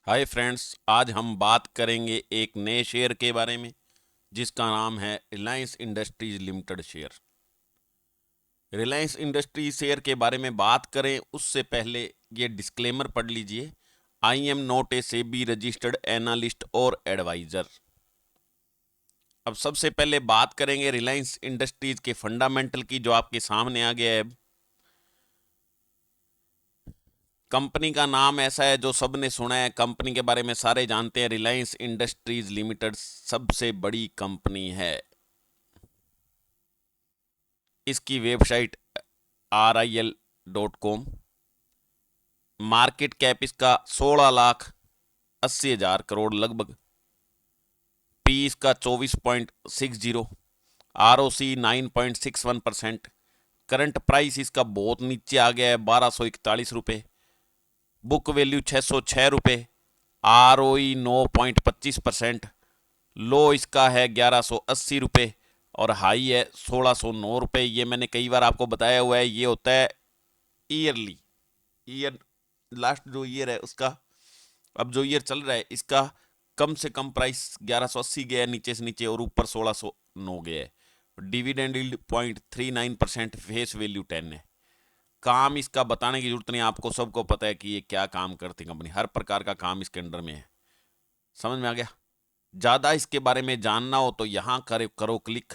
Hi friends, आज हम बात करेंगे एक नए शेयर के बारे में जिसका नाम है Reliance industries limited share. Reliance industries share के बारे में बात करें उससे पहले ये डिस्क्लेमर पढ़ लीजिए। I am not a SEBI registered analyst और एडवाइजर। अब सबसे पहले बात करेंगे रिलायंस इंडस्ट्रीज के फंडामेंटल की, जो आपके सामने आ गया है। कंपनी का नाम ऐसा है जो सबने सुना है, कंपनी के बारे में सारे जानते हैं। रिलायंस इंडस्ट्रीज लिमिटेड सबसे बड़ी कंपनी है। इसकी वेबसाइट RIL.com। मार्केट कैप इसका 16,80,000 करोड़ लगभग। पी इसका 24.60। ROC 9.61%। करंट प्राइस इसका बहुत नीचे आ गया है, 1241 रुपये। बुक वैल्यू 606 रुपये। ROE 9.25%। लो इसका है 1180 रुपये और हाई है 1609 रुपये। ये मैंने कई बार आपको बताया हुआ है, ये होता है ईयरली। ईयर लास्ट जो ईयर है उसका, अब जो ईयर चल रहा है इसका कम से कम प्राइस 1180 गया है नीचे से नीचे, और ऊपर 1609 गया है। Dividend yield 0.39%। फेस वैल्यू 10 है। काम इसका बताने की जरूरत नहीं, आपको सबको पता है कि ये क्या काम करती कंपनी। हर प्रकार का काम इसके अंडर में है। समझ में आ गया। ज़्यादा इसके बारे में जानना हो तो यहाँ करो क्लिक।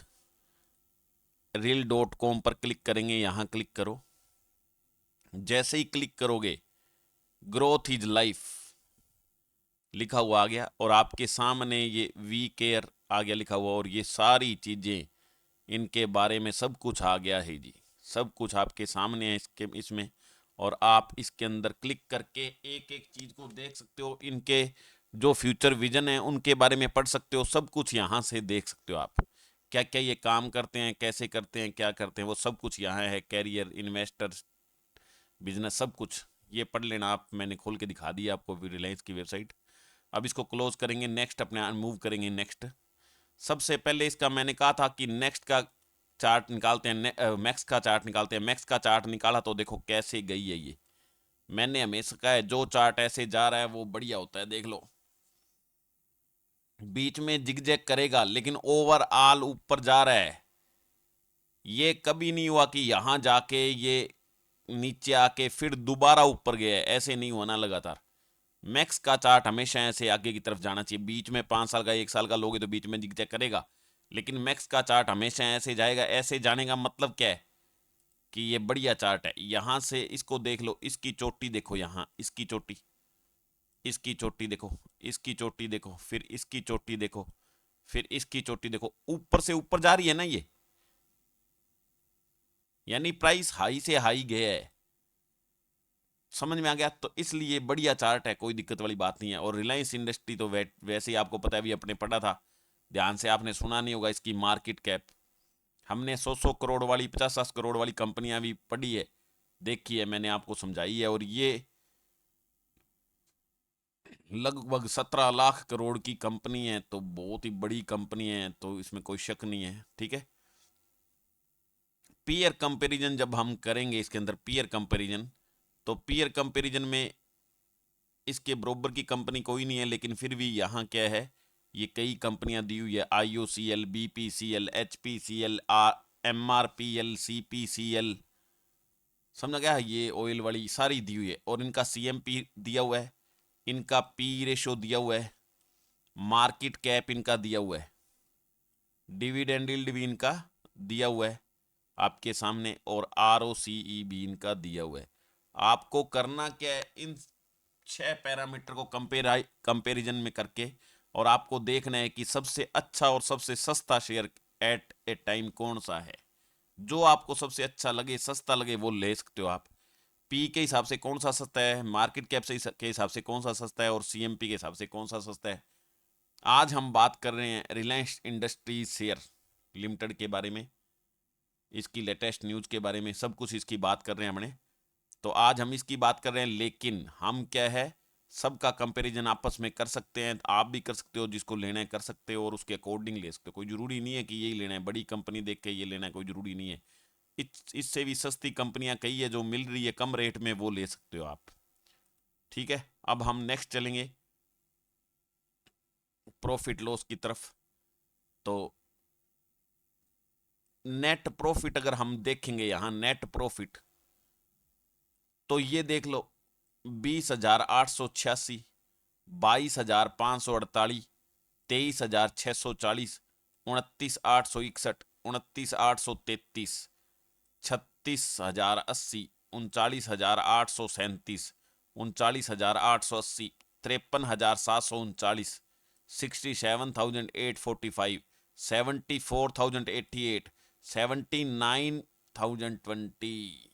RIL.com पर क्लिक करेंगे, यहाँ क्लिक करो। जैसे ही क्लिक करोगे ग्रोथ इज लाइफ लिखा हुआ आ गया, और आपके सामने ये वी केयर आ गया लिखा हुआ, और ये सारी चीज़ें इनके बारे में सब कुछ आ गया है जी। सब कुछ आपके सामने है इसमें, और आप इसके अंदर क्लिक करके एक एक चीज़ को देख सकते हो। इनके जो फ्यूचर विजन है उनके बारे में पढ़ सकते हो। सब कुछ यहाँ से देख सकते हो आप। क्या क्या ये काम करते हैं, कैसे करते हैं, क्या करते हैं, वो सब कुछ यहाँ है। कैरियर, इन्वेस्टर्स, बिजनेस, सब कुछ ये पढ़ लेना आप। मैंने खोल के दिखा दिया आपको रिलायंस की वेबसाइट। अब इसको क्लोज करेंगे, नेक्स्ट अपने मूव करेंगे नेक्स्ट। सबसे पहले इसका मैंने कहा था कि नेक्स्ट का चार्ट निकालते हैं, मैक्स का चार्ट निकालते हैं। मैक्स का चार्ट निकाला तो देखो कैसे गई है ये। मैंने हमेशा कहा है जो चार्ट ऐसे जा रहा है वो बढ़िया होता है। देख लो, बीच में जिगजैग करेगा लेकिन ओवरऑल ऊपर जा रहा है। ये कभी नहीं हुआ कि यहां जाके ये नीचे आके फिर दोबारा ऊपर गया है, ऐसे नहीं होना लगातार। मैक्स का चार्ट हमेशा ऐसे आगे की तरफ जाना चाहिए। बीच में 5 साल का 1 साल का लोगे तो बीच में जिग जैग करेगा, लेकिन मैक्स का चार्ट हमेशा ऐसे जाएगा। ऐसे जाने का मतलब क्या है कि ये बढ़िया चार्ट है। यहां से इसको देख लो, इसकी चोटी देखो, यहां इसकी चोटी, इसकी चोटी देखो, इसकी चोटी देखो, फिर इसकी चोटी देखो, फिर इसकी चोटी देखो। ऊपर से ऊपर जा रही है ना ये, यानी प्राइस हाई से हाई गया है। समझ में आ गया। तो इसलिए बढ़िया चार्ट है, कोई दिक्कत वाली बात नहीं है। और रिलायंस इंडस्ट्री तो वैसे ही आपको पता है, अभी अपने पढ़ा था, ध्यान से आपने सुना नहीं होगा। इसकी मार्केट कैप हमने 100 करोड़ वाली, 50 करोड़ वाली कंपनियां भी पढ़ी है, देखी है, मैंने आपको समझाई है। और ये लगभग 17 लाख करोड़ की कंपनी है, तो बहुत ही बड़ी कंपनी है, तो इसमें कोई शक नहीं है। ठीक है। पीयर कंपैरिजन जब हम करेंगे इसके अंदर, पीयर कंपैरिजन, तो पीयर कंपैरिजन में इसके बरोबर की कंपनी कोई नहीं है, लेकिन फिर भी यहाँ क्या है, ये कई कंपनियां दी हुई है। IOCL, BPCL, HPCL, MRPL, CPCL, समझा गया। ये ऑयल वाली सारी दी हुई है, और इनका CMP दिया हुआ है, इनका P रेशो दिया हुआ है, मार्केट कैप इनका दिया हुआ है, डिविडेंड यील्ड भी इनका दिया हुआ है आपके सामने, और ROCE भी इनका दिया हुआ है। आपको करना क्या है, इन 6 पैरामीटर को कंपेरिजन में करके, और आपको देखना है कि सबसे अच्छा और सबसे सस्ता शेयर एट ए टाइम कौन सा है। जो आपको सबसे अच्छा लगे, सस्ता लगे, वो ले सकते हो आप। पी के हिसाब से कौन सा सस्ता है, मार्केट कैप से के हिसाब से कौन सा सस्ता है, और CMP के हिसाब से कौन सा सस्ता है। आज हम बात कर रहे हैं रिलायंस इंडस्ट्रीज शेयर लिमिटेड के बारे में, इसकी लेटेस्ट न्यूज़ के बारे में, सब कुछ इसकी बात कर रहे हैं हमने। तो आज हम इसकी बात कर रहे हैं, लेकिन हम क्या है, सबका कंपैरिजन आपस में कर सकते हैं। आप भी कर सकते हो, जिसको लेना है कर सकते हो, और उसके अकॉर्डिंग ले सकते हो। कोई ज़रूरी नहीं है कि यही लेना है, बड़ी कंपनी देख के ये लेना है, कोई ज़रूरी नहीं है। इससे भी सस्ती कंपनियां कई है जो मिल रही है कम रेट में, वो ले सकते हो आप। ठीक है। अब हम नेक्स्ट चलेंगे। प्रॉफिट लॉस की तरफ। तो नेट प्रॉफिट अगर हम देखेंगे यहां नेट प्रॉफिट, तो ये देख लो 20,886, 22,548, 23,640, 29,861, 29,833, 36,080, 39,837, 39,880, 53,739, 67,845, 74,088, 79,020।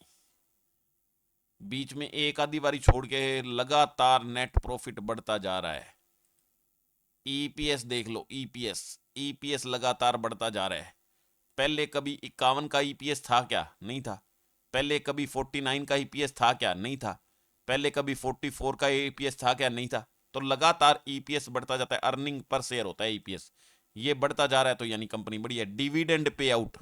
बीच में एक आधी बारी छोड़ के लगातार नेट प्रॉफिट बढ़ता जा रहा है। ईपीएस देख लो, ईपीएस लगातार बढ़ता जा रहा है। पहले कभी 51 का ईपीएस था क्या? नहीं था। पहले कभी 49 का ईपीएस था क्या? नहीं था। पहले कभी 44 का ईपीएस था क्या? नहीं था। तो लगातार ईपीएस बढ़ता जाता है, अर्निंग पर शेयर होता है ईपीएस, ये बढ़ता जा रहा है, तो यानी कंपनी बड़ी है। Dividend pay out,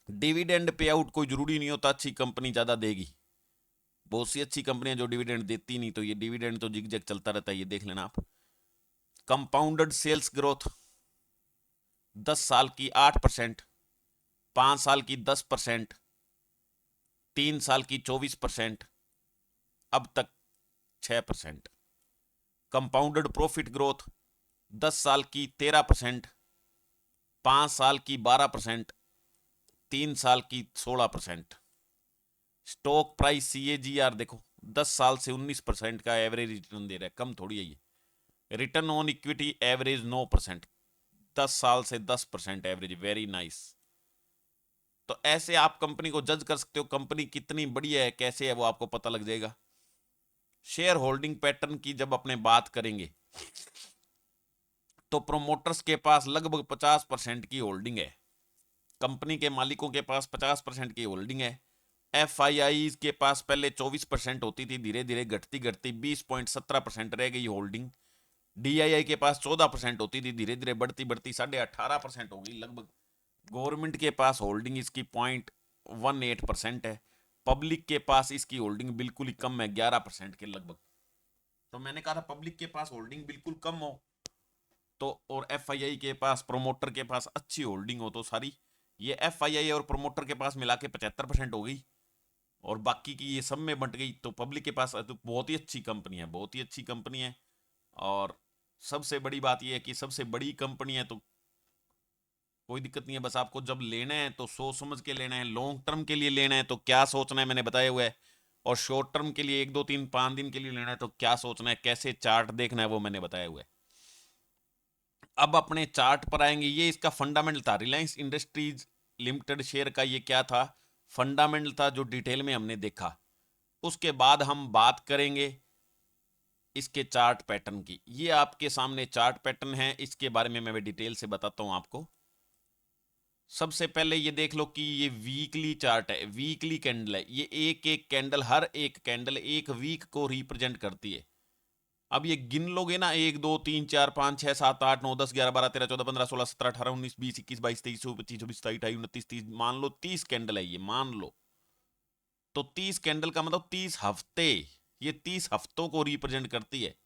dividend pay out कोई जरूरी नहीं होता अच्छी कंपनी ज्यादा देगी। बहुत सी अच्छी कंपनियां जो डिविडेंड देती नहीं, तो ये डिविडेंड तो जिग जग चलता रहता है, ये देख लेना आप। कंपाउंडेड सेल्स ग्रोथ 10 साल की 8%, 5 साल की 10%, 3 साल की 24%, अब तक 6%। कंपाउंडेड प्रॉफिट ग्रोथ 10 साल की 13%, 5 साल की 12%, 3 साल की 16%। स्टॉक प्राइस सीएजीआर देखो 10 साल से 19% का एवरेज रिटर्न दे रहा है, कम थोड़ी है ये। रिटर्न ऑन इक्विटी एवरेज 9%, 10 साल से 10% एवरेज, वेरी नाइस। तो ऐसे आप कंपनी को जज कर सकते हो, कंपनी कितनी बढ़िया है, कैसे है, वो आपको पता लग जाएगा। शेयर होल्डिंग पैटर्न की जब अपने बात करेंगे, तो प्रोमोटर्स के पास लगभग 50% की होल्डिंग है। कंपनी के मालिकों के पास 50% की होल्डिंग है। एफआईआई के पास पहले 24% होती थी, धीरे धीरे घटती घटती 20.17% रह गई होल्डिंग। डीआईआई के पास 14% होती थी, धीरे धीरे बढ़ती बढ़ती 18.5% हो गई लगभग। गवर्नमेंट के पास होल्डिंग इसकी 0.18% है। पब्लिक के पास इसकी होल्डिंग बिल्कुल ही कम है, 11% के लगभग। तो मैंने कहा था पब्लिक के पास होल्डिंग बिल्कुल कम हो तो, और एफआईआई के पास, प्रोमोटर के पास अच्छी होल्डिंग हो तो सारी, ये एफआईआई और प्रोमोटर के पास मिला के 75% हो गई, और बाकी की ये सब में बंट गई। तो पब्लिक के पास तो बहुत ही अच्छी कंपनी है, बहुत ही अच्छी कंपनी है। और सबसे बड़ी बात यह है कि सबसे बड़ी कंपनी है तो कोई दिक्कत नहीं है। बस आपको जब लेना है तो सोच समझ के लेना है। लॉन्ग टर्म के लिए लेना है तो क्या सोचना है मैंने बताया हुआ है, और शॉर्ट टर्म के लिए 1 2 3 5 दिन के लिए लेना है तो क्या सोचना है, कैसे चार्ट देखना है, वो मैंने बताया हुआ है। अब अपने चार्ट पर आएंगे। ये इसका फंडामेंटल था, रिलायंस इंडस्ट्रीज लिमिटेड शेयर का ये क्या था, फंडामेंटल था, जो डिटेल में हमने देखा। उसके बाद हम बात करेंगे इसके चार्ट पैटर्न की। ये आपके सामने चार्ट पैटर्न है, इसके बारे में मैं डिटेल से बताता हूं आपको। सबसे पहले ये देख लो कि ये वीकली चार्ट है, वीकली कैंडल है। ये एक एक कैंडल, हर एक कैंडल एक वीक को रिप्रेजेंट करती है। अब ये गिन लोगे ना, 1 2 3 4 5 6 7 8 9 10 11 12 13 14 15 16 17 18 19 20 21 22 23 24 25 26 27 28 29 30, मान लो 30 कैंडल है ये, मान लो। तो 30 कैंडल का मतलब 30 हफ्ते, ये 30 हफ्तों को रिप्रेजेंट करती है।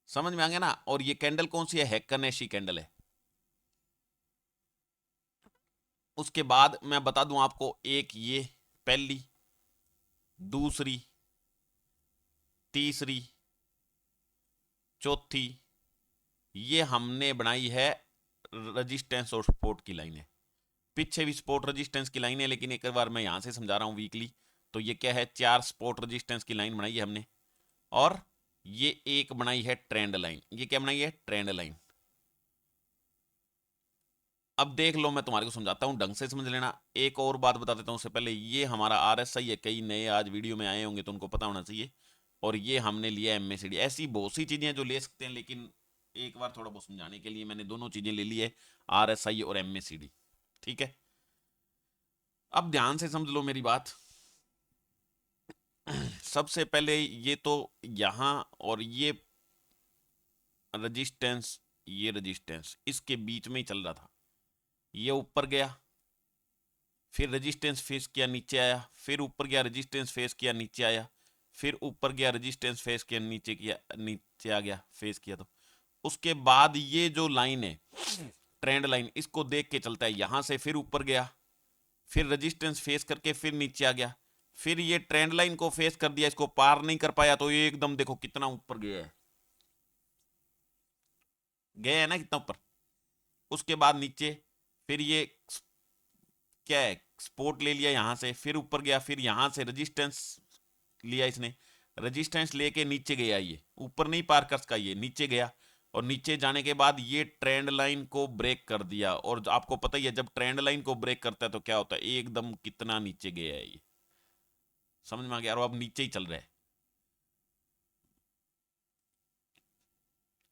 समझ में आ गया ना। और ये कैंडल कौन सी है? हैक्कनेशी कैंडल है। उसके बाद मैं बता दूं आपको, एक ये पहली, दूसरी, तीसरी, चौथी, ये हमने बनाई है रजिस्टेंस और सपोर्ट की लाइनें। पीछे भी सपोर्ट रजिस्टेंस की लाइन है, लेकिन एक बार मैं यहां से समझा रहा हूं वीकली। तो ये क्या है, 4 सपोर्ट रजिस्टेंस की लाइन बनाई है हमने, और ये एक बनाई है ट्रेंड लाइन। ये क्या बनाई है? Trend line. अब देख लो, मैं तुम्हारे को समझाता हूं, ढंग से समझ लेना। एक और बात बता देता हूं उससे पहले, ये हमारा आरएसआई है। कई नए आज वीडियो में आए होंगे तो उनको पता होना चाहिए। और ये हमने लिया एमएसीडी। ऐसी बहुत सी चीजें जो ले सकते हैं, लेकिन एक बार थोड़ा बहुत समझाने के लिए मैंने दोनों चीजें ले ली है, आरएसआई और एमएसीडी। ठीक है, अब ध्यान से समझ लो मेरी बात। सबसे पहले ये तो यहां, और ये रजिस्टेंस, ये रजिस्टेंस इसके बीच में ही चल रहा था। ये ऊपर गया, फिर रेजिस्टेंस फेस किया, नीचे आया, फिर ऊपर गया, रेजिस्टेंस फेस किया, नीचे आया, फिर ऊपर गया, रेजिस्टेंस फेस किया, नीचे किया, नीचे आ गया, फेस किया। उसके बाद ये जो लाइन है ट्रेंड लाइन, इसको देख के चलता है, यहां से फिर ऊपर गया, फिर रेजिस्टेंस फेस करके फिर नीचे आ गया, फिर ये ट्रेंड लाइन को फेस कर दिया, इसको पार नहीं कर पाया, तो ये एकदम देखो कितना ऊपर गया है, गया है ना कितना ऊपर। उसके बाद नीचे फिर ये क्या है, सपोर्ट ले लिया यहां से, फिर ऊपर गया, फिर यहां से रेजिस्टेंस लिया इसने, रेजिस्टेंस लेके नीचे गया, ये ऊपर नहीं पार कर सका, ये नीचे गया, और नीचे जाने के बाद ये ट्रेंड लाइन को ब्रेक कर दिया। और आपको पता ही है जब ट्रेंड लाइन को ब्रेक करता है तो क्या होता है, एकदम कितना नीचे गया है ये, समझ में आ गया। और अब नीचे ही चल रहा है,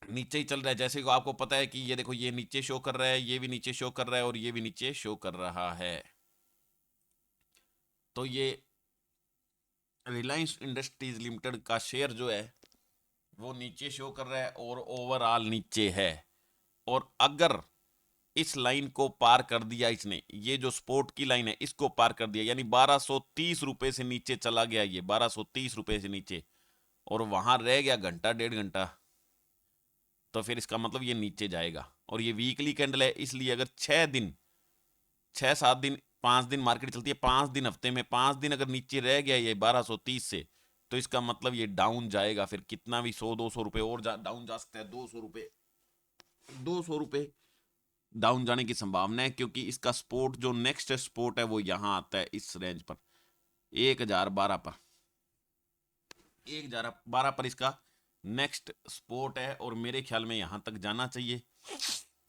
नीचे ही चल रहा है, जैसे कि आपको पता है कि ये देखो ये नीचे शो कर रहा है, ये भी नीचे शो कर रहा है, और ये भी नीचे शो कर रहा है। तो ये रिलायंस इंडस्ट्रीज लिमिटेड का शेयर जो है वो नीचे शो कर रहा है और ओवरऑल नीचे है। और अगर इस लाइन को पार कर दिया इसने, ये जो सपोर्ट की लाइन है इसको पार कर दिया, यानी 1230 रुपए से नीचे चला गया, ये 1230 रुपए से नीचे, और वहां रह गया घंटा डेढ़ घंटा, तो फिर इसका मतलब ये नीचे जाएगा। और ये वीकली कैंडल है, इसलिए अगर 6 दिन 6-7 दिन 5 दिन मार्केट चलती है, 5 दिन हफ्ते में 5 दिन अगर नीचे रह गया ये 1230 से, तो इसका मतलब ये डाउन जाएगा, फिर कितना भी 100-200 रुपए और डाउन जा सकता है, 200 रुपए 200 रुपए डाउन जाने की संभावना है, क्योंकि इसका सपोर्ट जो नेक्स्ट सपोर्ट है वो यहां आता है इस रेंज पर 1012 पर, 1012 पर इसका नेक्स्ट सपोर्ट है, और मेरे ख्याल में यहां तक जाना चाहिए,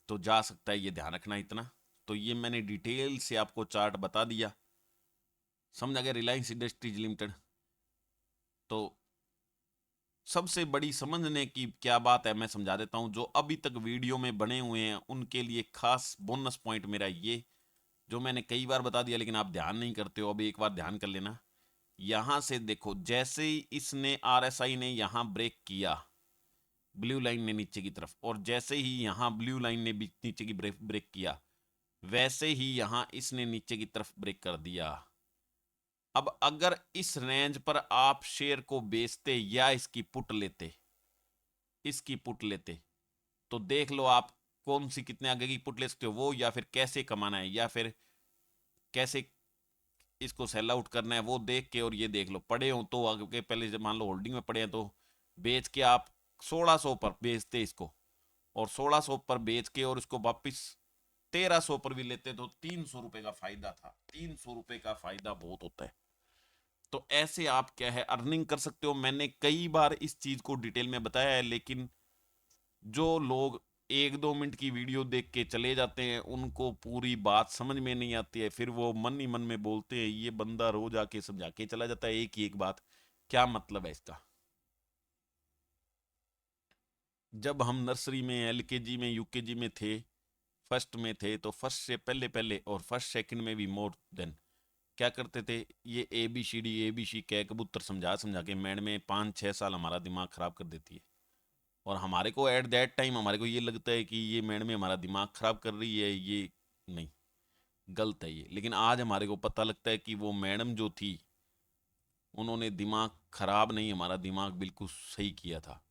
तो जा सकता है, ये ध्यान रखना इतना। तो ये मैंने डिटेल से आपको चार्ट बता दिया, समझ आ गया रिलायंस इंडस्ट्रीज लिमिटेड। तो सबसे बड़ी समझने की क्या बात है मैं समझा देता हूं, जो अभी तक वीडियो में बने हुए हैं उनके लिए खास बोनस पॉइंट मेरा ये, जो मैंने कई बार बता दिया लेकिन आप ध्यान नहीं करते हो, अब एक बार ध्यान कर लेना। यहां से देखो, जैसे ही इसने आरएसआई ने यहां ब्रेक किया ब्लू लाइन ने नीचे की तरफ, और जैसे ही यहां ब्लू लाइन ने भी नीचे की ब्रेक किया, वैसे ही यहां इसने नीचे की तरफ ब्रेक कर दिया। अब अगर इस रेंज पर आप शेयर को बेचते या इसकी पुट लेते, इसकी पुट लेते, तो देख लो आप कौन सी कितने आगे की पुट ले सकते हो वो, या फिर कैसे कमाना है, या फिर कैसे इसको सेल आउट करना है वो देख के, और ये देख लो पड़े हो तो आगे, पहले जब मान लो होल्डिंग में पड़े हैं तो बेच के आप 1600 पर बेचते इसको, और 1600 पर बेच के और इसको वापिस 1300 पर भी लेते तो 300 रुपए का फायदा था। 300 रुपए का फायदा बहुत होता है। तो ऐसे आप क्या है अर्निंग कर सकते हो। मैंने कई बार इस चीज को डिटेल में बताया है, लेकिन जो लोग 1-2 मिनट की वीडियो देख के चले जाते हैं उनको पूरी बात समझ में नहीं आती है, फिर वो मन ही मन में बोलते हैं ये बंदा रोज आके समझा के चला जाता है एक ही एक बात, क्या मतलब है इसका। जब हम नर्सरी में एलकेजी में यूकेजी में थे, फर्स्ट में थे, तो फर्स्ट से पहले पहले और फर्स्ट सेकंड में भी मोर देन क्या करते थे, ये ए बी सी कै कबूतर समझा समझा के मैड में 5-6 साल हमारा दिमाग खराब कर देती है। और हमारे को एट दैट टाइम हमारे को ये लगता है कि ये मैड में हमारा दिमाग खराब कर रही है, ये नहीं, गलत है ये। लेकिन आज हमारे को पता लगता है कि वो मैडम जो थी उन्होंने दिमाग खराब नहीं, हमारा दिमाग बिल्कुल सही किया था,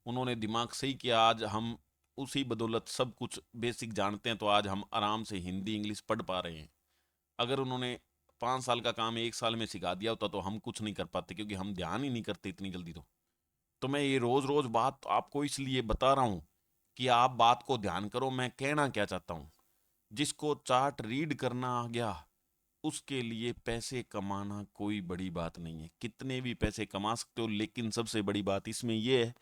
उन्होंने दिमाग सही किया। आज हम उसी बदौलत सब कुछ बेसिक जानते हैं, तो आज हम आराम से हिंदी इंग्लिश पढ़ पा रहे हैं। अगर उन्होंने 5 साल का काम 1 साल में सिखा दिया होता तो हम कुछ नहीं कर पाते, क्योंकि हम ध्यान ही नहीं करते इतनी जल्दी। तो मैं ये रोज रोज बात आपको इसलिए बता रहा हूं कि आप बात को ध्यान करो। मैं कहना क्या चाहता हूं, जिसको चार्ट रीड करना आ गया उसके लिए पैसे कमाना कोई बड़ी बात नहीं है, कितने भी पैसे कमा सकते हो। लेकिन सबसे बड़ी बात इसमें यह है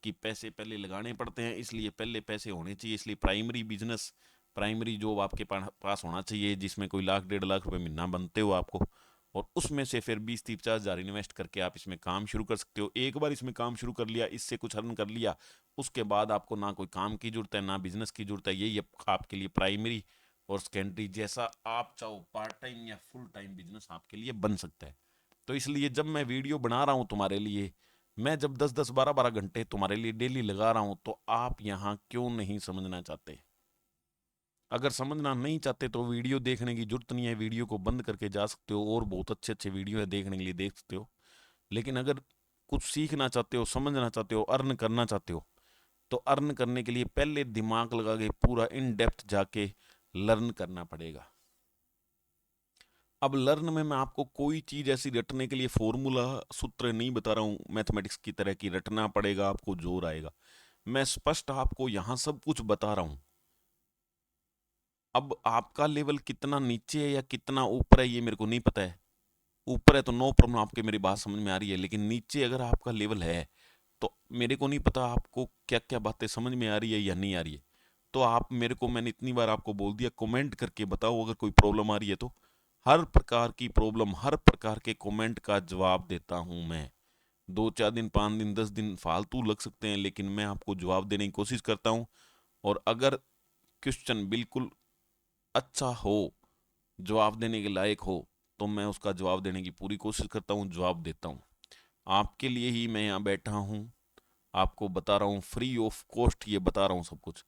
कि पैसे पहले लगाने पड़ते हैं, इसलिए पहले पैसे होने चाहिए। इसलिए प्राइमरी बिजनेस, प्राइमरी जॉब आपके पास होना चाहिए, जिसमें कोई 1,00,000-1,50,000 रुपये महीना बनते हो आपको, और उसमें से फिर 20-30-50 हज़ार इन्वेस्ट करके आप इसमें काम शुरू कर सकते हो। एक बार इसमें काम शुरू कर लिया, इससे कुछ अर्न कर लिया, उसके बाद आपको ना कोई काम की जरूरत है ना बिजनेस की जरूरत है। यही आपके लिए प्राइमरी और सेकेंडरी, जैसा आप चाहो पार्ट टाइम या फुल टाइम बिजनेस आपके लिए बन सकता है। तो इसलिए जब मैं वीडियो बना रहा हूँ तुम्हारे लिए, मैं जब 10-10 12-12 घंटे तुम्हारे लिए डेली लगा रहा हूँ, तो आप यहाँ क्यों नहीं समझना चाहते। अगर समझना नहीं चाहते तो वीडियो देखने की जरूरत नहीं है, वीडियो को बंद करके जा सकते हो, और बहुत अच्छे अच्छे वीडियो है देखने के लिए, देख सकते हो। लेकिन अगर कुछ सीखना चाहते हो, समझना चाहते हो, अर्न करना चाहते हो, तो अर्न करने के लिए पहले दिमाग लगा के पूरा इन डेप्थ जाके लर्न करना पड़ेगा। अब लर्न में मैं आपको कोई चीज़ ऐसी रटने के लिए फॉर्मूला सूत्र नहीं बता रहा हूँ मैथमेटिक्स की तरह कि रटना पड़ेगा आपको जोर आएगा। मैं स्पष्ट आपको यहाँ सब कुछ बता रहा हूँ। अब आपका लेवल कितना नीचे है या कितना ऊपर है ये मेरे को नहीं पता है। ऊपर है तो नो प्रॉब्लम, आपके मेरी बात समझ में आ रही है, लेकिन नीचे अगर आपका लेवल है तो मेरे को नहीं पता आपको क्या क्या बातें समझ में आ रही है या नहीं आ रही है। तो आप मेरे को, मैंने इतनी बार आपको बोल दिया, कमेंट करके बताओ अगर कोई प्रॉब्लम आ रही है तो। हर प्रकार की प्रॉब्लम, हर प्रकार के कमेंट का जवाब देता हूं मैं। 2 4 दिन, 5 दिन, 10 दिन फालतू लग सकते हैं, लेकिन मैं आपको जवाब देने की कोशिश करता हूं। और अगर क्वेश्चन बिल्कुल अच्छा हो, जवाब देने के लायक हो, तो मैं उसका जवाब देने की पूरी कोशिश करता हूँ, जवाब देता हूँ। आपके लिए ही मैं यहाँ बैठा हूँ, आपको बता रहा हूँ, फ्री ऑफ कॉस्ट ये बता रहा हूँ सब कुछ।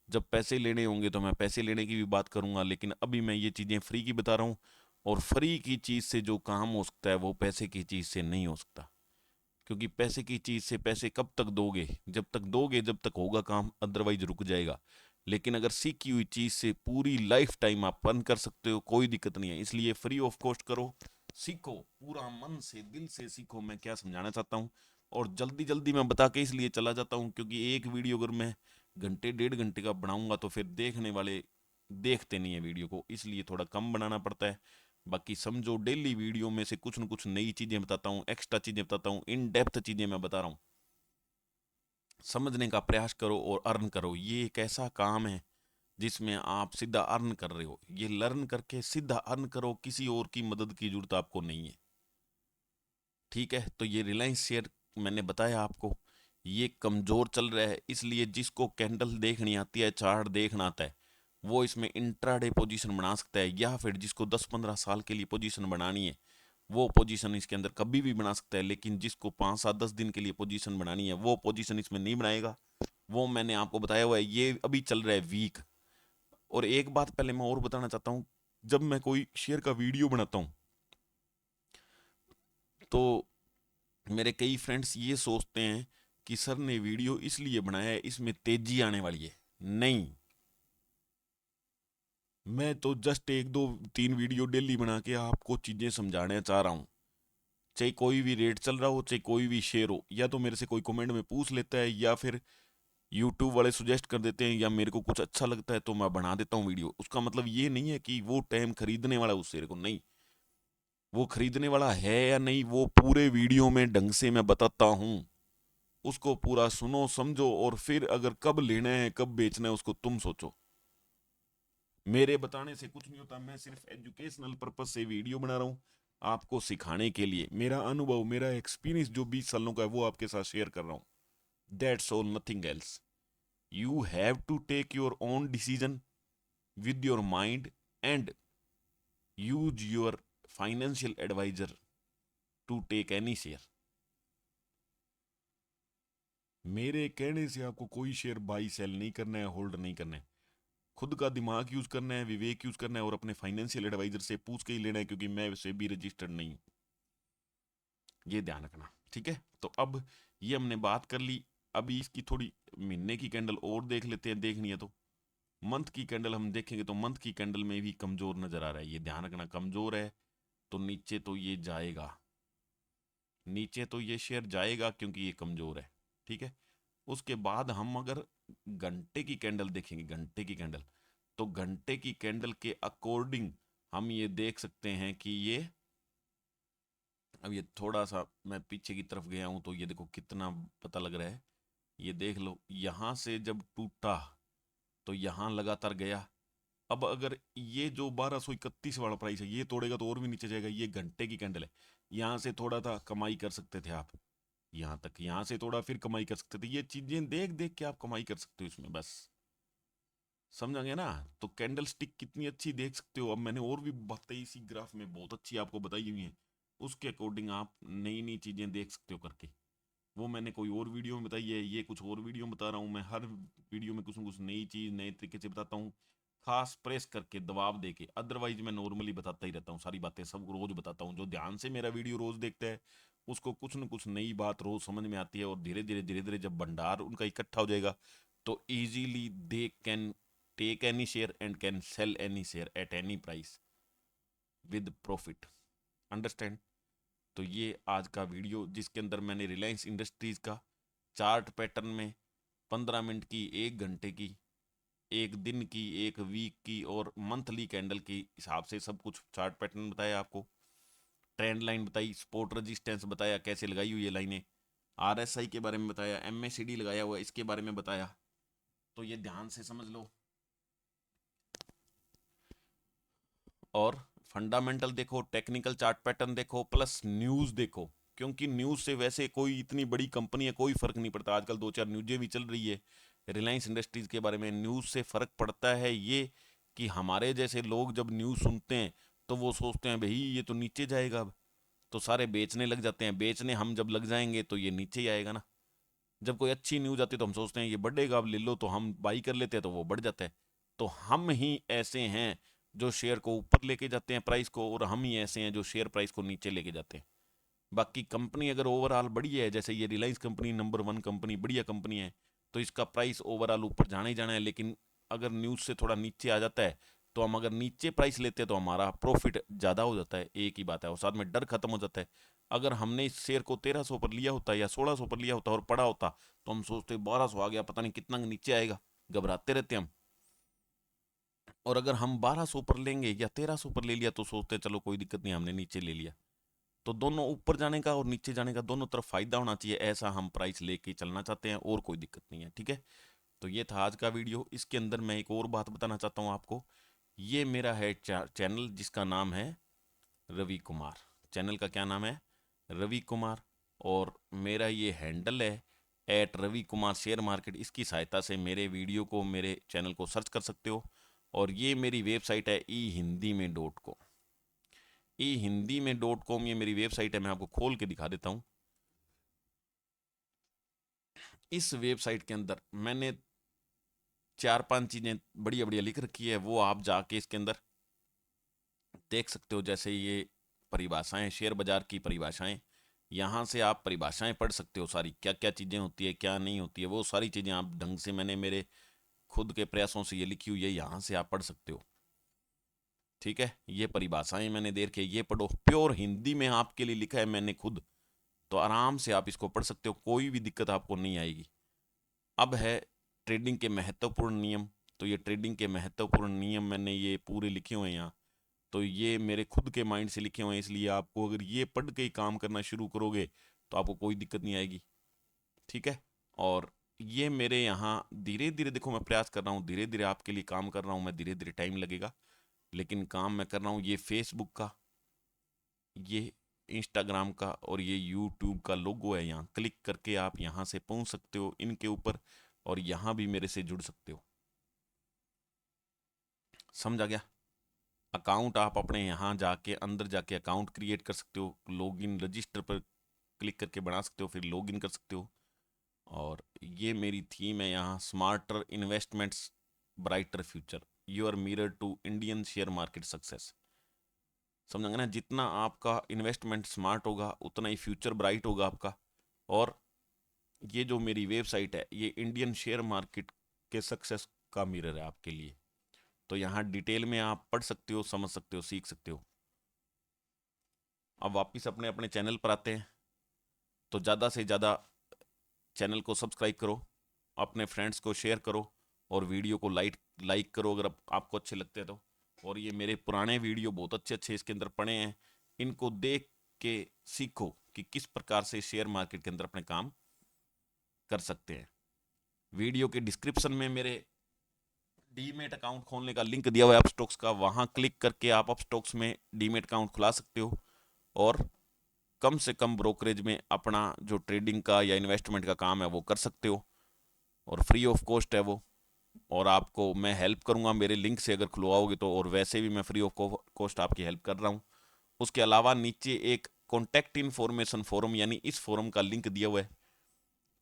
जब पैसे लेने होंगे तो मैं पैसे लेने की भी बात करूंगा, लेकिन अभी मैं ये चीज़ें फ्री की बता रहा हूँ। और फ्री की चीज़ से जो काम हो सकता है वो पैसे की चीज़ से नहीं हो सकता। क्योंकि पैसे की चीज़ से पैसे कब तक दोगे? जब तक दोगे जब तक होगा काम, अदरवाइज रुक जाएगा। लेकिन अगर सीखी हुई चीज़ से पूरी लाइफ टाइम आप अर्न कर सकते हो, कोई दिक्कत नहीं है। इसलिए फ्री ऑफ कॉस्ट करो, सीखो, पूरा मन से दिल से सीखो मैं क्या समझाना चाहता हूँ। और जल्दी जल्दी मैं बता के इसलिए चला जाता हूँ क्योंकि एक वीडियो अगर मैं घंटे 1.5 घंटे का बनाऊंगा तो फिर देखने वाले देखते नहीं है वीडियो को, इसलिए थोड़ा कम बनाना पड़ता है। बाकी समझो डेली वीडियो में से कुछ न कुछ नई चीज़ें बताता हूँ, एक्स्ट्रा चीज़ें बताता हूँ, इन डेप्थ चीज़ें मैं बता रहा हूँ। समझने का प्रयास करो और अर्न करो। ये एक ऐसा काम है जिसमें आप सीधा अर्न कर रहे हो। ये लर्न करके सीधा अर्न करो, किसी और की मदद की जरूरत आपको नहीं है। ठीक है, तो ये रिलायंस शेयर मैंने बताया आपको, ये कमज़ोर चल रहा है, इसलिए जिसको कैंडल देखनी आती है, चार्ट देखना आता है, वो इसमें इंट्राडे पोजीशन बना सकता है। या फिर जिसको 10 15 साल के लिए पोजीशन बनानी है वो पोजीशन इसके अंदर कभी भी बना सकता है। लेकिन जिसको 5 7 10 दिन के लिए पोजीशन बनानी है वो पोजीशन इसमें नहीं बनाएगा। वो मैंने आपको बताया हुआ है। ये अभी चल रहा है वीक। और एक बात पहले मैं और बताना चाहता हूँ, जब मैं कोई शेयर का वीडियो बनाता हूँ तो मेरे कई फ्रेंड्स ये सोचते हैं कि सर ने वीडियो इसलिए बनाया है इसमें तेजी आने वाली है। नहीं, मैं तो जस्ट 1 2 3 वीडियो डेली बना के आपको चीज़ें समझाने चाह रहा हूँ। चाहे कोई भी रेट चल रहा हो, चाहे कोई भी शेयर हो, या तो मेरे से कोई कमेंट में पूछ लेता है या फिर यूट्यूब वाले सुजेस्ट कर देते हैं, या मेरे को कुछ अच्छा लगता है तो मैं बना देता हूँ वीडियो। उसका मतलब ये नहीं है कि वो टाइम खरीदने वाला उस शेयर को, नहीं, वो खरीदने वाला है या नहीं वो पूरे वीडियो में ढंग से मैं बताता हूँ। उसको पूरा सुनो समझो, और फिर अगर कब लेना है कब बेचना है उसको तुम सोचो। मेरे बताने से कुछ नहीं होता, मैं सिर्फ एजुकेशनल पर्पज से वीडियो बना रहा हूँ, आपको सिखाने के लिए। मेरा अनुभव, मेरा एक्सपीरियंस जो 20 सालों का है वो आपके साथ शेयर कर रहा हूँ। That's all, nothing else. You have to take your own decision with your mind and use your financial adviser to take any share. मेरे कहने से आपको कोई शेयर बाई सेल नहीं करना है, होल्ड नहीं करना है। खुद का दिमाग यूज करना है, विवेक यूज करना है, और अपने फाइनेंशियल एडवाइजर से पूछ के ही लेना है, क्योंकि मैं वैसे भी रजिस्टर्ड नहीं हूं। ये ध्यान रखना, ठीक है। तो अब ये हमने बात कर ली। अभी इसकी थोड़ी महीने की कैंडल और देख लेते हैं, देखनी है तो। मंथ की कैंडल हम देखेंगे तो मंथ की कैंडल में भी कमजोर नजर आ रहा है। ये ध्यान रखना, कमजोर है तो नीचे तो ये जाएगा, नीचे तो ये शेयर जाएगा क्योंकि ये कमजोर है। ठीक है। उसके बाद हम अगर घंटे की कैंडल देखेंगे, घंटे की कैंडल, तो घंटे की कैंडल के अकॉर्डिंग हम ये देख सकते हैं कि ये, अब ये थोड़ा सा मैं पीछे की तरफ गया हूं तो ये देखो कितना पता लग रहा है। ये देख लो, यहां से जब टूटा तो यहां लगातार गया। अब अगर ये जो 1231 वाला प्राइस है ये तोड़ेगा तो और भी नीचे जाएगा। ये घंटे की कैंडल है, यहां से थोड़ा था कमाई कर सकते थे आप, यहां तक, यहां से थोड़ा फिर कमाई कर सकते थे। ये चीजें देख देख के आप कमाई कर सकते हो इसमें, बस समझ गए ना। तो कैंडल स्टिक कितनी अच्छी देख सकते हो। अब मैंने और भी बातें इसी ग्राफ में बहुत अच्छी आपको बताई हुई हैं, उसके अकॉर्डिंग आप नई नई चीजें देख सकते हो करके। वो मैंने कोई और वीडियो में बताई है, ये कुछ और वीडियो में बता रहा हूँ। मैं हर वीडियो में कुछ न कुछ नई चीज़ नए तरीके से बताता हूँ, खास प्रेस करके दबाव देके। अदरवाइज मैं नॉर्मली बताता ही रहता हूँ, सारी बातें सब रोज बताता हूँ। जो ध्यान से मेरा वीडियो रोज देखता है उसको कुछ न कुछ नई बात रोज समझ में आती है, और धीरे धीरे जब भंडार उनका इकट्ठा हो जाएगा तो easily they can take any share and can sell any share at any price with profit. Understand? तो ये आज का वीडियो जिसके अंदर मैंने रिलायंस इंडस्ट्रीज का चार्ट पैटर्न में 15 मिनट की, 1 घंटे की, एक दिन की, एक वीक की और मंथली कैंडल के हिसाब से सब कुछ चार्ट पैटर्न बताया आपको, ट्रेंड लाइन बताई, सपोर्ट रेजिस्टेंस बताया कैसे लगाई हुई है लाइनें, आरएसआई के बारे में बताया, एमएसीडी लगाया हुआ इसके बारे में बताया। तो ये ध्यान से समझ लो और फंडामेंटल देखो, टेक्निकल चार्ट पैटर्न देखो, प्लस न्यूज़ देखो, क्योंकि न्यूज़ से वैसे कोई इतनी बड़ी कंपनी है कोई फ़र्क नहीं पड़ता। आजकल 2-4 न्यूज़ें भी चल रही है रिलायंस इंडस्ट्रीज़ के बारे में। न्यूज़ से फ़र्क पड़ता है ये कि हमारे जैसे लोग जब न्यूज़ सुनते हैं तो वो सोचते हैं भाई ये तो नीचे जाएगा अब, तो सारे बेचने लग जाते हैं। बेचने हम जब लग जाएंगे तो ये नीचे ही आएगा ना। जब कोई अच्छी न्यूज़ आती है तो हम सोचते हैं ये बढ़ेगा अब ले लो, तो हम बाई कर लेते हैं तो वो बढ़ जाता है। तो हम ही ऐसे हैं जो शेयर को ऊपर लेके जाते हैं प्राइस को, और हम ही ऐसे हैं जो शेयर प्राइस को नीचे लेके जाते हैं। बाकी कंपनी अगर ओवरऑल बढ़िया है, जैसे ये रिलायंस कंपनी नंबर 1 कंपनी, बढ़िया कंपनी है, तो इसका प्राइस ओवरऑल ऊपर जाना ही जाना है। लेकिन अगर न्यूज़ से थोड़ा नीचे आ जाता है तो हम अगर नीचे प्राइस लेते हैं तो हमारा प्रॉफिट ज़्यादा हो जाता है, एक ही बात है, और साथ में डर खत्म हो जाता है। अगर हमने इस शेयर को 1300 पर लिया होता या 1600 पर लिया होता और पड़ा होता तो हम सोचते 1200 आ गया, पता नहीं कितना नीचे आएगा, घबराते रहते हम। और अगर हम 1200 पर लेंगे या 1300 पर ले लिया तो सोचते चलो कोई दिक्कत नहीं, हमने नीचे ले लिया। तो दोनों ऊपर जाने का और नीचे जाने का दोनों तरफ फायदा होना चाहिए, ऐसा हम प्राइस लेके चलना चाहते हैं, और कोई दिक्कत नहीं है। ठीक है, तो ये था आज का वीडियो। इसके अंदर मैं एक और बात बताना चाहता हूँ आपको। ये मेरा है चैनल जिसका नाम है रवि कुमार। चैनल का क्या नाम है? रवि कुमार। और मेरा ये हैंडल है @रवि कुमार शेयर मार्केट। इसकी सहायता से मेरे वीडियो को, मेरे चैनल को सर्च कर सकते हो। और ये मेरी वेबसाइट है ehindy में.com। ehindy में.com ये मेरी वेबसाइट है। मैं आपको खोल के दिखा देता हूँ। इस वेबसाइट के अंदर मैंने 4-5 चीज़ें बढ़िया बढ़िया लिख रखी है, वो आप जाके इसके अंदर देख सकते हो। जैसे ये परिभाषाएं, शेयर बाजार की परिभाषाएं, यहाँ से आप परिभाषाएं पढ़ सकते हो सारी, क्या क्या चीज़ें होती है क्या नहीं होती है, वो सारी चीज़ें आप ढंग से, मैंने मेरे खुद के प्रयासों से ये लिखी हुई है, यहाँ से आप पढ़ सकते हो। ठीक है, ये परिभाषाएं मैंने दे रखी है, ये पढ़ो, प्योर हिंदी में आपके लिए लिखा है मैंने खुद, तो आराम से आप इसको पढ़ सकते हो, कोई भी दिक्कत आपको नहीं आएगी। अब है ट्रेडिंग के महत्वपूर्ण नियम। तो ये ट्रेडिंग के महत्वपूर्ण नियम मैंने ये पूरे लिखे हुए हैं यहाँ। तो ये मेरे खुद के माइंड से लिखे हुए हैं, इसलिए आपको अगर ये पढ़ के ही काम करना शुरू करोगे तो आपको कोई दिक्कत नहीं आएगी। ठीक है, और ये मेरे यहाँ धीरे धीरे, देखो मैं प्रयास कर रहा हूँ, धीरे धीरे आपके लिए काम कर रहा हूँ मैं, धीरे धीरे टाइम लगेगा लेकिन काम मैं कर रहा हूँ। ये फेसबुक का, ये इंस्टाग्राम का और ये यूट्यूब का लोगो है, यहाँ क्लिक करके आप यहाँ से पहुँच सकते हो इनके ऊपर, और यहाँ भी मेरे से जुड़ सकते हो। समझ आ गया? अकाउंट आप अपने यहाँ जाके अंदर जाके अकाउंट क्रिएट कर सकते हो, लॉगिन रजिस्टर पर क्लिक करके बना सकते हो, फिर लॉगिन कर सकते हो। और ये मेरी थीम है यहाँ, smarter investments brighter future, your mirror to Indian share market success. समझेंगे ना, जितना आपका इन्वेस्टमेंट स्मार्ट होगा उतना ही फ्यूचर ब्राइट होगा आपका। और ये जो मेरी वेबसाइट है ये इंडियन शेयर मार्केट के सक्सेस का मिरर है आपके लिए। तो यहाँ डिटेल में आप पढ़ सकते हो, समझ सकते हो, सीख सकते हो। अब वापस अपने अपने चैनल पर आते हैं। तो ज़्यादा से ज़्यादा चैनल को सब्सक्राइब करो, अपने फ्रेंड्स को शेयर करो, और वीडियो को लाइक करो अगर आपको अच्छे लगते हैं तो। और ये मेरे पुराने वीडियो बहुत अच्छे अच्छे इसके अंदर पड़े हैं, इनको देख के सीखो कि किस प्रकार से शेयर मार्केट के अंदर अपने काम कर सकते हैं। वीडियो के डिस्क्रिप्शन में मेरे डीमेट अकाउंट खोलने का लिंक दिया हुआ है अपस्टॉक्स का, वहाँ क्लिक करके आप अपस्टॉक्स में डीमेट अकाउंट खुला सकते हो, और कम से कम ब्रोकरेज में अपना जो ट्रेडिंग का या इन्वेस्टमेंट का काम है वो कर सकते हो, और फ्री ऑफ कॉस्ट है वो। और आपको मैं हेल्प करूंगा मेरे लिंक से अगर खुलवाओगे तो, और वैसे भी मैं फ्री ऑफ कॉस्ट आपकी हेल्प कर रहा हूँ। उसके अलावा नीचे एक कॉन्टैक्ट इन्फॉर्मेशन फोरम, यानी इस फोरम का लिंक दिया हुआ है।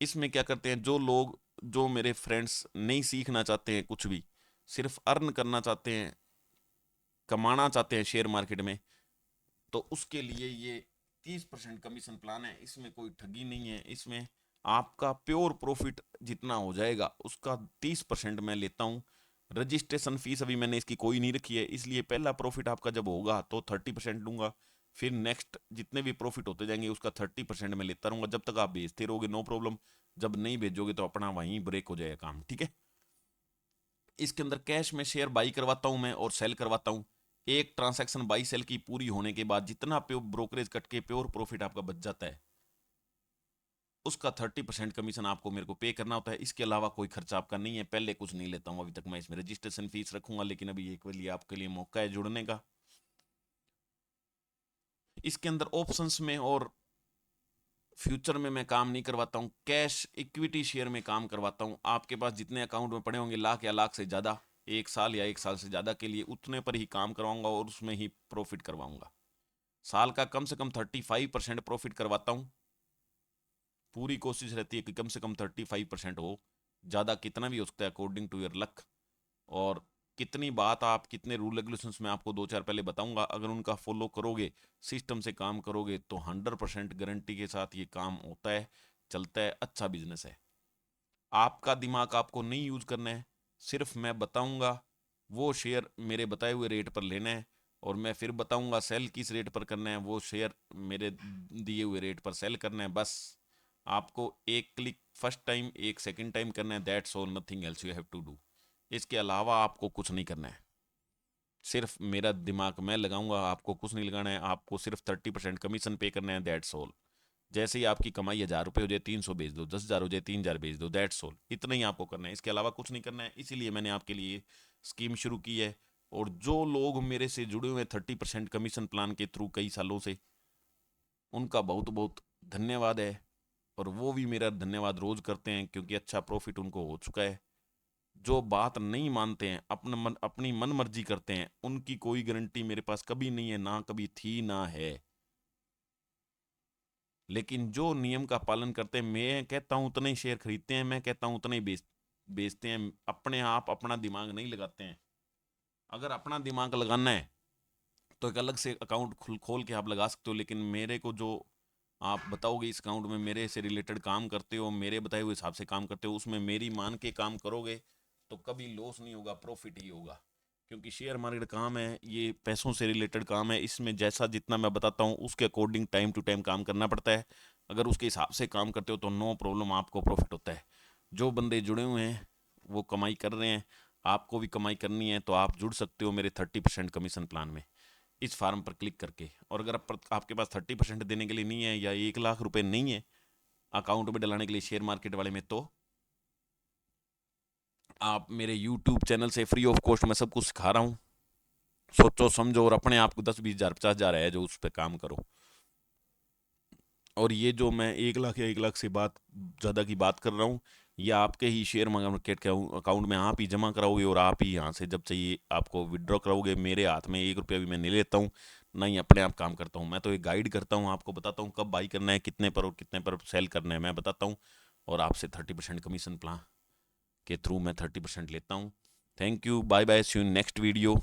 इसमें क्या करते हैं, जो लोग, जो मेरे फ्रेंड्स नहीं सीखना चाहते हैं कुछ भी, सिर्फ अर्न करना चाहते हैं, कमाना चाहते हैं शेयर मार्केट में, तो उसके लिए ये 30% कमीशन प्लान है, इसमें कोई ठगी नहीं है। इसमें आपका प्योर प्रॉफिट जितना हो जाएगा उसका 30% मैं लेता हूँ। रजिस्ट्रेशन फीस अभी मैंने इसकी कोई नहीं रखी है, इसलिए पहला प्रॉफिट आपका जब होगा तो 30% दूंगा, फिर नेक्स्ट जितने भी प्रॉफिट होते जाएंगे उसका 30% मैं लेता रहूँगा जब तक आप भेजते रहोगे, नो प्रॉब्लम। जब नहीं भेजोगे तो अपना वहीं ब्रेक हो जाएगा काम, ठीक है। इसके अंदर कैश में शेयर बाई करवाता हूं मैं और सेल करवाता हूं। एक ट्रांसैक्शन बाई सेल की पूरी होने के बाद जितना ब्रोकरेज कट के प्योर प्रॉफिट आपका बच जाता है उसका 30% कमीशन आपको मेरे को पे करना होता है। इसके अलावा कोई खर्चा आपका नहीं है, पहले कुछ नहीं लेता हूं अभी तक मैं इसमें रजिस्ट्रेशन फीस रखूंगा, लेकिन अभी एक लिए आपके लिए मौका है जुड़ने का। इसके अंदर ऑप्शंस में और फ्यूचर में मैं काम नहीं करवाता हूँ, कैश इक्विटी शेयर में काम करवाता हूँ। आपके पास जितने अकाउंट में पड़े होंगे लाख या लाख से ज़्यादा, एक साल या एक साल से ज़्यादा के लिए उतने पर ही काम करवाऊंगा और उसमें ही प्रॉफिट करवाऊंगा। साल का कम से कम 35% प्रॉफिट करवाता हूँ। पूरी कोशिश रहती है कि कम से कम 35% हो, ज़्यादा कितना भी हो सकता है अकॉर्डिंग टू योर लक। और कितनी बात आप कितने रूल रेगुलेशंस में आपको 2-4 पहले बताऊंगा, अगर उनका फॉलो करोगे, सिस्टम से काम करोगे तो 100% गारंटी के साथ ये काम होता है, चलता है, अच्छा बिजनेस है। आपका दिमाग आपको नहीं यूज करना है, सिर्फ मैं बताऊंगा वो शेयर मेरे बताए हुए रेट पर लेना है और मैं फिर बताऊंगा सेल किस रेट पर करना है, वो शेयर मेरे दिए हुए रेट पर सेल करना है। बस आपको एक क्लिक फर्स्ट टाइम, एक सेकंड टाइम करना है, that's all, nothing else you have to do. इसके अलावा आपको कुछ नहीं करना है, सिर्फ मेरा दिमाग मैं लगाऊंगा, आपको कुछ नहीं लगाना है, आपको सिर्फ 30% कमीशन पे करना है, दैट्स ऑल। जैसे ही आपकी कमाई 1000 रुपये हो जाए 300 बेच दो, 10,000 हो जाए 3000 बेच दो, दैट्स ऑल। इतना ही आपको करना है, इसके अलावा कुछ नहीं करना है। इसीलिए मैंने आपके लिए स्कीम शुरू की है। और जो लोग मेरे से जुड़े हुए हैं 30% कमीशन प्लान के थ्रू कई सालों से, उनका बहुत बहुत धन्यवाद है। और वो भी मेरा धन्यवाद रोज करते हैं क्योंकि अच्छा प्रॉफिट उनको हो चुका है। जो बात नहीं मानते हैं, अपनी मन मर्जी करते हैं, उनकी कोई गारंटी मेरे पास कभी नहीं है, ना कभी थी ना है। लेकिन जो नियम का पालन करते हैं, मैं कहता हूं उतने ही शेयर खरीदते हैं, मैं कहता हूं उतने ही बेचते हैं, अपने आप अपना दिमाग नहीं लगाते हैं। अगर अपना दिमाग लगाना है तो एक अलग से अकाउंट खोल के आप लगा सकते हो, लेकिन मेरे को जो आप बताओगे इस अकाउंट में मेरे से रिलेटेड काम करते हो, मेरे बताए हुए हिसाब से काम करते हो, उसमें मेरी मान के काम करोगे तो कभी लॉस नहीं होगा, प्रॉफिट ही होगा। क्योंकि शेयर मार्केट काम है, ये पैसों से रिलेटेड काम है, इसमें जैसा जितना मैं बताता हूँ उसके अकॉर्डिंग टाइम टू टाइम काम करना पड़ता है। अगर उसके हिसाब से काम करते हो तो नो प्रॉब्लम, आपको प्रॉफिट होता है। जो बंदे जुड़े हुए हैं वो कमाई कर रहे हैं, आपको भी कमाई करनी है तो आप जुड़ सकते हो मेरे 30% कमीशन प्लान में इस फार्म पर क्लिक करके। और अगर आपके पास 30% देने के लिए नहीं है या 1 लाख रुपए नहीं है अकाउंट में डलाने के लिए शेयर मार्केट वाले में, तो आप मेरे यूट्यूब चैनल से फ्री ऑफ कॉस्ट मैं सब कुछ सिखा रहा हूँ। सोचो समझो और अपने आप को 10-20 हज़ार 50 हज़ार है जो उस पर काम करो। और ये जो मैं 1 लाख या 1 लाख से बात ज़्यादा की बात कर रहा हूँ, ये आपके ही शेयर मार्केट के अकाउंट में आप ही जमा कराओगे और आप ही यहाँ से जब चाहिए आपको विड्रॉ कराओगे। मेरे हाथ में 1 रुपया भी मैं नहीं लेता हूँ, ना ही अपने आप काम करता हूँ। मैं तो एक गाइड करता हूँ, आपको बताता हूँ कब बाई करना है, कितने पर और कितने पर सेल करना है मैं बताता हूँ। और आपसे 30% कमीशन प्लान के थ्रू मैं 30% लेता हूँ। Thank you, bye bye, see you next video.